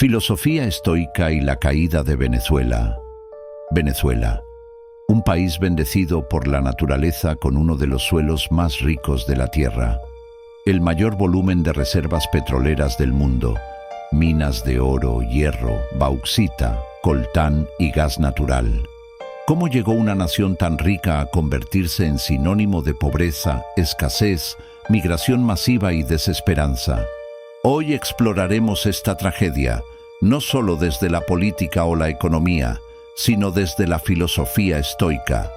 Filosofía estoica y la caída de Venezuela. Venezuela, un país bendecido por la naturaleza con uno de los suelos más ricos de la tierra, el mayor volumen de reservas petroleras del mundo, minas de oro, hierro, bauxita, coltán y gas natural. ¿Cómo llegó una nación tan rica a convertirse en sinónimo de pobreza, escasez, migración masiva y desesperanza? Hoy exploraremos esta tragedia, no solo desde la política o la economía, sino desde la filosofía estoica,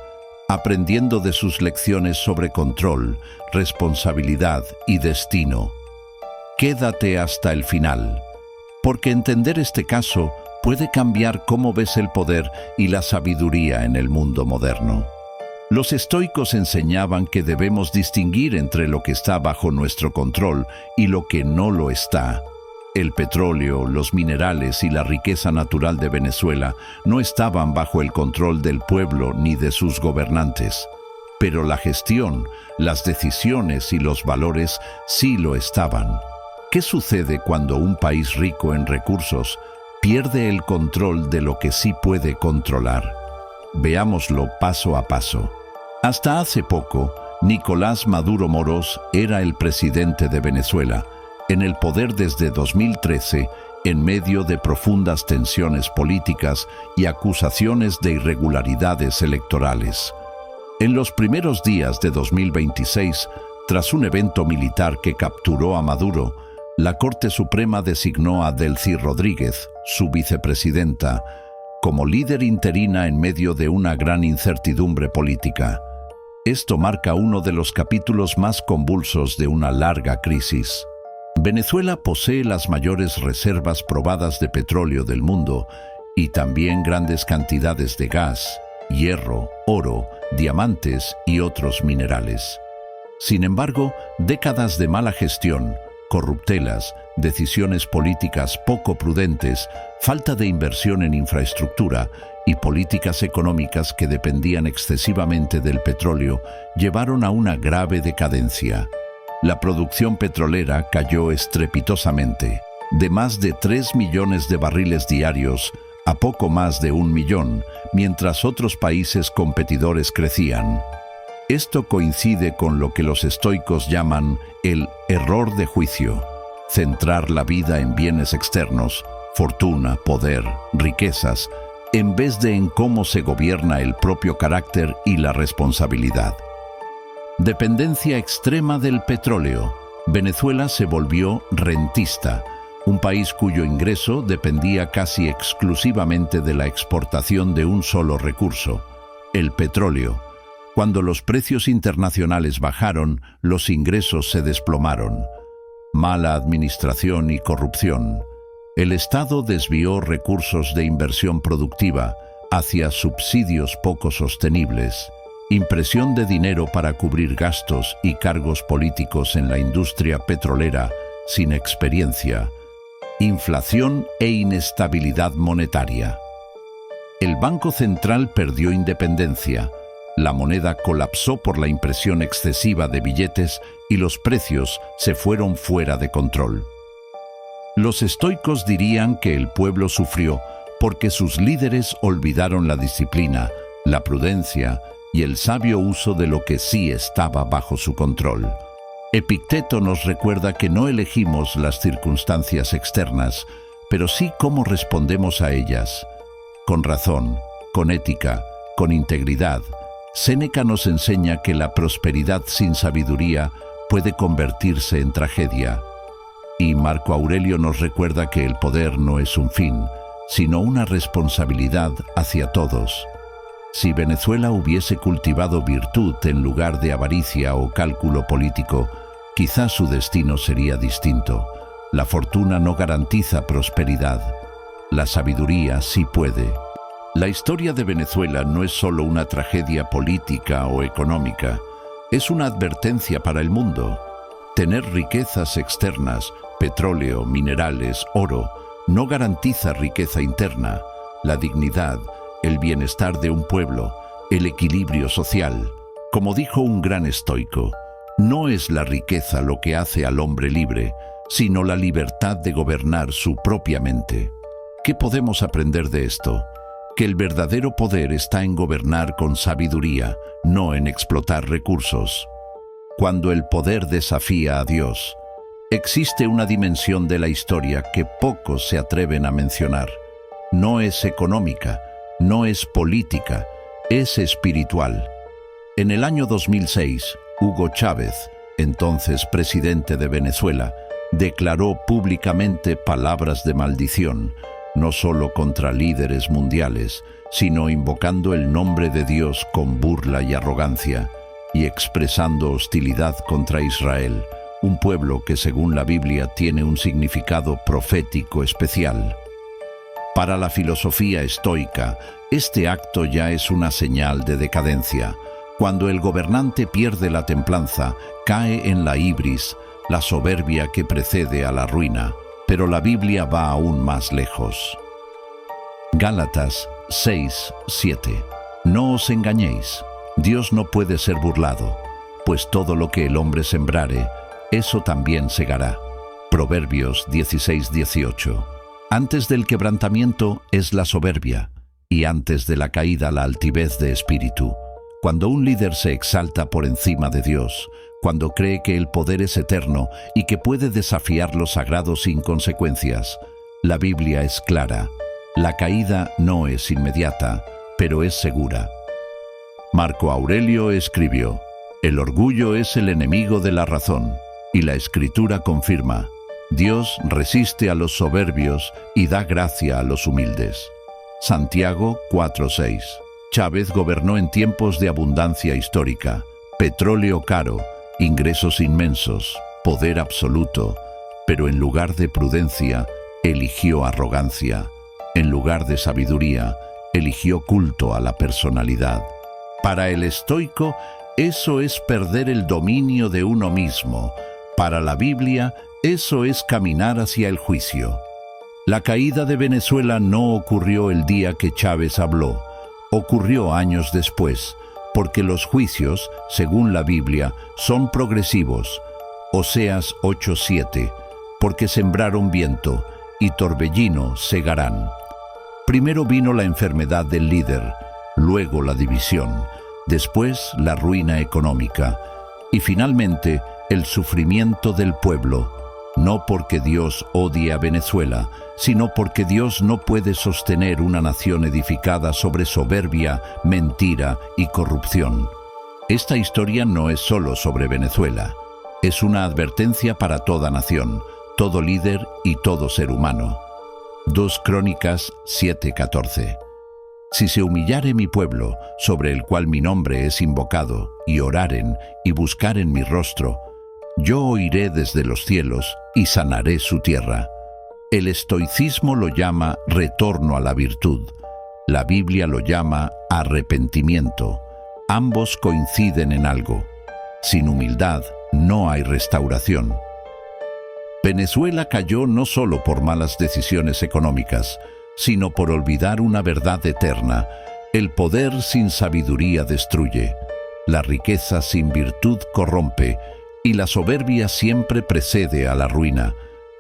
aprendiendo de sus lecciones sobre control, responsabilidad y destino. Quédate hasta el final, porque entender este caso puede cambiar cómo ves el poder y la sabiduría en el mundo moderno. Los estoicos enseñaban que debemos distinguir entre lo que está bajo nuestro control y lo que no lo está. El petróleo, los minerales y la riqueza natural de Venezuela no estaban bajo el control del pueblo ni de sus gobernantes. Pero la gestión, las decisiones y los valores sí lo estaban. ¿Qué sucede cuando un país rico en recursos pierde el control de lo que sí puede controlar? Veámoslo paso a paso. Hasta hace poco, Nicolás Maduro Moros era el presidente de Venezuela, en el poder desde 2013, en medio de profundas tensiones políticas y acusaciones de irregularidades electorales. En los primeros días de 2026, tras un evento militar que capturó a Maduro, la Corte Suprema designó a Delcy Rodríguez, su vicepresidenta, como líder interina en medio de una gran incertidumbre política. Esto marca uno de los capítulos más convulsos de una larga crisis. Venezuela posee las mayores reservas probadas de petróleo del mundo y también grandes cantidades de gas, hierro, oro, diamantes y otros minerales. Sin embargo, décadas de mala gestión, corruptelas, decisiones políticas poco prudentes, falta de inversión en infraestructura y políticas económicas que dependían excesivamente del petróleo llevaron a una grave decadencia. La producción petrolera cayó estrepitosamente, de más de 3 millones de barriles diarios a poco más de 1 millón, mientras otros países competidores crecían. Esto coincide con lo que los estoicos llaman el error de juicio: centrar la vida en bienes externos, fortuna, poder, riquezas, en vez de en cómo se gobierna el propio carácter y la responsabilidad. Dependencia extrema del petróleo. Venezuela se volvió rentista, un país cuyo ingreso dependía casi exclusivamente de la exportación de un solo recurso, el petróleo. Cuando los precios internacionales bajaron, los ingresos se desplomaron. Mala administración y corrupción. El Estado desvió recursos de inversión productiva hacia subsidios poco sostenibles, impresión de dinero para cubrir gastos y cargos políticos en la industria petrolera sin experiencia, inflación e inestabilidad monetaria. El Banco Central perdió independencia, la moneda colapsó por la impresión excesiva de billetes y los precios se fueron fuera de control. Los estoicos dirían que el pueblo sufrió porque sus líderes olvidaron la disciplina, la prudencia y el sabio uso de lo que sí estaba bajo su control. Epicteto nos recuerda que no elegimos las circunstancias externas, pero sí cómo respondemos a ellas. Con razón, con ética, con integridad. Séneca nos enseña que la prosperidad sin sabiduría puede convertirse en tragedia. Y Marco Aurelio nos recuerda que el poder no es un fin, sino una responsabilidad hacia todos. Si Venezuela hubiese cultivado virtud en lugar de avaricia o cálculo político, quizás su destino sería distinto. La fortuna no garantiza prosperidad. La sabiduría sí puede. La historia de Venezuela no es solo una tragedia política o económica, es una advertencia para el mundo. Tener riquezas externas, petróleo, minerales, oro, no garantiza riqueza interna, la dignidad, el bienestar de un pueblo, el equilibrio social. Como dijo un gran estoico, no es la riqueza lo que hace al hombre libre, sino la libertad de gobernar su propia mente. ¿Qué podemos aprender de esto? Que el verdadero poder está en gobernar con sabiduría, no en explotar recursos. Cuando el poder desafía a Dios, existe una dimensión de la historia que pocos se atreven a mencionar. No es económica, no es política, es espiritual. En el año 2006, Hugo Chávez, entonces presidente de Venezuela, declaró públicamente palabras de maldición, no solo contra líderes mundiales, sino invocando el nombre de Dios con burla y arrogancia, y expresando hostilidad contra Israel, un pueblo que según la Biblia tiene un significado profético especial. Para la filosofía estoica, este acto ya es una señal de decadencia. Cuando el gobernante pierde la templanza, cae en la ibris, la soberbia que precede a la ruina, pero la Biblia va aún más lejos. Gálatas 6:7. No os engañéis, Dios no puede ser burlado, pues todo lo que el hombre sembrare, eso también segará. Proverbios 16:18. Antes del quebrantamiento es la soberbia, y antes de la caída la altivez de espíritu. Cuando un líder se exalta por encima de Dios, cuando cree que el poder es eterno y que puede desafiar lo sagrado sin consecuencias, la Biblia es clara. La caída no es inmediata, pero es segura. Marco Aurelio escribió: «El orgullo es el enemigo de la razón», y la Escritura confirma: «Dios resiste a los soberbios y da gracia a los humildes». Santiago 4:6. Chávez gobernó en tiempos de abundancia histórica, petróleo caro, ingresos inmensos, poder absoluto, pero en lugar de prudencia, eligió arrogancia. En lugar de sabiduría, eligió culto a la personalidad. Para el estoico, eso es perder el dominio de uno mismo. Para la Biblia, eso es caminar hacia el juicio. La caída de Venezuela no ocurrió el día que Chávez habló, ocurrió años después, porque los juicios, según la Biblia, son progresivos. Oseas 8:7, porque sembraron viento y torbellino segarán. Primero vino la enfermedad del líder, luego la división, después la ruina económica y finalmente el sufrimiento del pueblo, no porque Dios odie a Venezuela, sino porque Dios no puede sostener una nación edificada sobre soberbia, mentira y corrupción. Esta historia no es solo sobre Venezuela, es una advertencia para toda nación, todo líder y todo ser humano. 2 Crónicas 7:14. Si se humillare mi pueblo, sobre el cual mi nombre es invocado, y oraren y buscaren mi rostro, yo oiré desde los cielos y sanaré su tierra. El estoicismo lo llama retorno a la virtud. La Biblia lo llama arrepentimiento. Ambos coinciden en algo. Sin humildad no hay restauración. Venezuela cayó no solo por malas decisiones económicas, sino por olvidar una verdad eterna. El poder sin sabiduría destruye, la riqueza sin virtud corrompe, y la soberbia siempre precede a la ruina.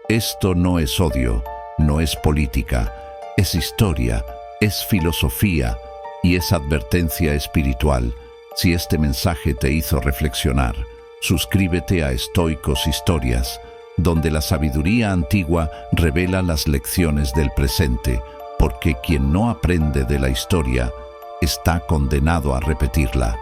Esto no es odio, no es política, es historia, es filosofía y es advertencia espiritual. Si este mensaje te hizo reflexionar, suscríbete a Estoicos Historias, donde la sabiduría antigua revela las lecciones del presente, porque quien no aprende de la historia está condenado a repetirla.